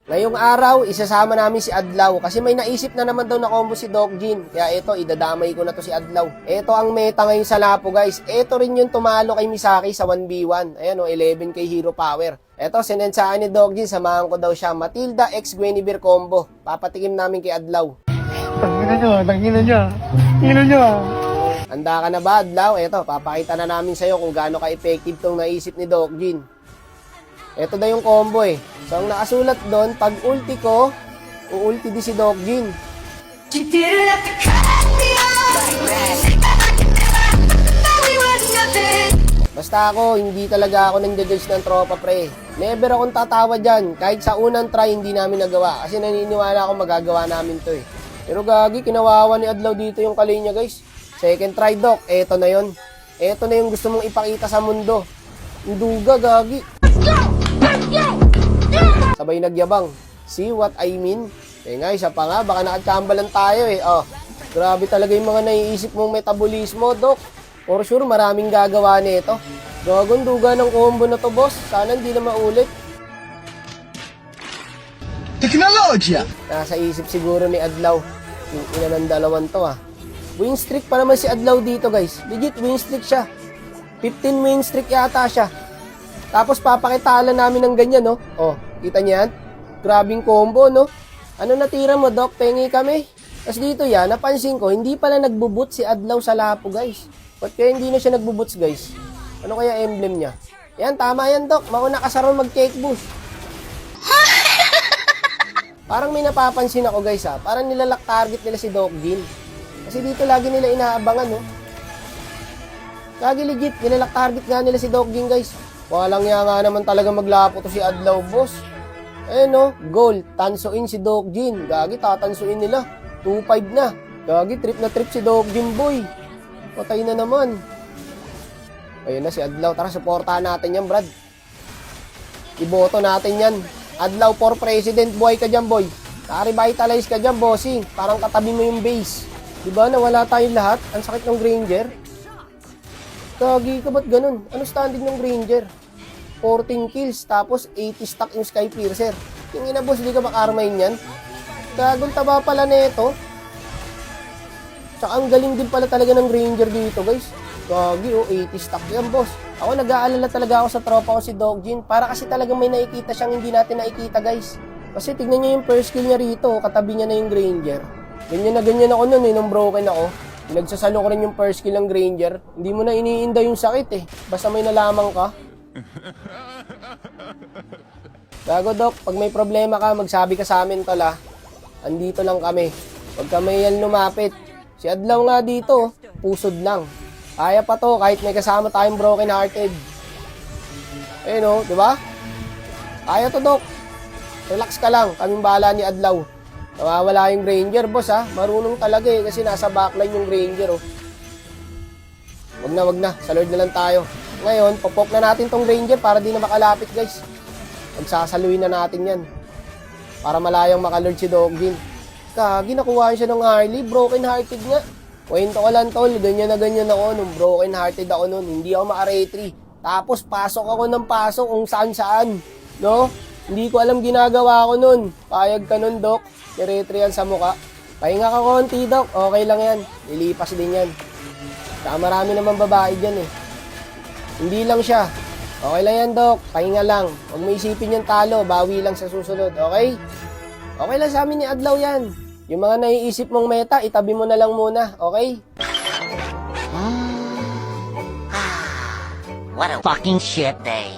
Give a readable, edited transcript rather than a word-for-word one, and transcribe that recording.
Ngayong araw, isasama namin si Adlaw kasi may naisip na naman daw na combo si Doc Jin. Kaya ito, idadamay ko na to si Adlaw. Ito ang meta ngayon sa Lapo guys. Ito rin yung tumalo kay Misaki sa 1v1. Ayan o, 11k hero power. Ito, sinend sa akin ni Doc Jin, samahan ko daw siya. Matilda x Guinevere combo. Papatikim namin kay Adlaw. Tangina nyo. Handa ka na ba, Adlaw? Ito, papakita na namin sa'yo kung gaano ka-effective tong naisip ni Doc Jin. Ito na yung combo eh. So, ang nakasulat doon, pag ulti ko, uulti di si Doc Jin. Basta ako, hindi talaga ako nang-judge ng tropa pre. Never akong tatawa dyan. Kahit sa unang try, hindi namin nagawa. Kasi naniniwala ako magagawa namin to eh. Pero gagi, kinawawa ni Adlaw dito yung kalay niya guys. Second try, Doc. Eto na yon. Eto na yung gusto mong ipakita sa mundo. Induga, gagi. Sabay nagyabang. See what I mean? Eh nga, isa pa nga, baka nakachambalan tayo eh. Oh, grabe talaga yung mga naiisip mong metabolismo, Doc. For sure, maraming gagawa nito. Gagong duga ng combo na to, boss. Sana hindi na maulit. Teknolohiya! Nasa isip siguro ni Adlaw. Yung ina ng dalawan to, ah. Win streak pa naman si Adlaw dito, guys. Legit, win streak siya. 15 win streak yata siya. Tapos papakitala namin ng ganyan, no? Oh, kita niyan? Grabing combo, no? Ano natira mo, Doc? Pengi kami. Tapos dito yan, napansin ko, hindi pala nagbubut si Adlaw sa Lapo, guys. Ba't kaya hindi na siya nagbubuts, guys? Ano kaya emblem niya? Yan, tama yan, Doc. Mauna ka sa ron mag-cake boost. Parang may napapansin ako, guys, ha? Parang nilalak target nila si Doc Jin. Kasi dito lagi nila inaabangan, no? Lagi legit, nilalak target nga nila si Doc Jin, guys. Walang nga naman talaga maglapo to si Adlaw, boss. Ayun, no? Goal. Tansuin si Doc Jin. Gagi, tatansuin nila. 2-5 na. Gagi, trip na trip si Doc Jin, boy. Patay na naman. Ayun na si Adlaw. Tara, supportahan natin yan, Brad. Iboto natin yan. Adlaw for president, boy ka dyan, boy. Naka-revitalize ka dyan, bossing. Parang katabi mo yung base. Diba, nawala tayong lahat? Ang sakit ng Granger. Gagi ka, ba't ganun? Ano standing ng Granger? 14 kills, tapos 80 stack yung Skypiercer. Yung ina, boss, di ka makarmain yan? Gagong taba pala nito. Tsaka ang galing din pala talaga ng Granger dito, guys. Gagi, oh, 80 stack yan, boss. Ako, nag-aalala talaga ako sa tropa ko si Doc Jin. Para kasi talagang may nakikita siyang hindi natin nakikita, guys. Kasi tignan niyo yung first kill niya rito. Katabi niya na yung Granger. Ganyan ako nun eh, nung broken ako. Pinagsasalo ko rin yung first kill ng Granger. Hindi mo na iniinda yung sakit eh. Basta may nalaman ka. Gago, Doc, pag may problema ka, magsabi ka sa amin, tol, ah. Andito lang kami. Huwag ka may yan lumapit. Si Adlaw nga dito, pusod lang. Kaya pa to, kahit may kasama tayong broken hearted. Ayun o, di ba? Kaya to, Doc. Relax ka lang, kaming bahala ni Adlaw. Nawawala yung Granger, boss, ha. Marunong talaga eh, kasi nasa backline yung Granger, oh. Wag na. Sa Lord na lang tayo. Ngayon, popok na natin tong Granger para di na makalapit, guys. Magsasaluin na natin yan. Para malayang makalord si Doc Jin. Kagi, nakuha siya ng Harley. Broken hearted nga. Kwento ko lang, tol. Ganyan na ako nung broken hearted ako nun. Hindi ako maka-retry. Tapos, pasok ako ng pasok kung saan-saan. No? Hindi ko alam ginagawa ko nun. Payag ka nun, Doc. Retry yan sa muka. Pahinga ka konti, Doc. Okay lang yan. Lilipas din yan. Saka marami naman babae dyan eh. Hindi lang siya. Okay lang yan, Doc. Pahinga lang. Huwag mo isipin yung talo. Bawi lang sa susunod. Okay? Okay lang sa amin ni Adlaw yan. Yung mga naiisip mong meta, itabi mo na lang muna. Okay? What a fucking shit day.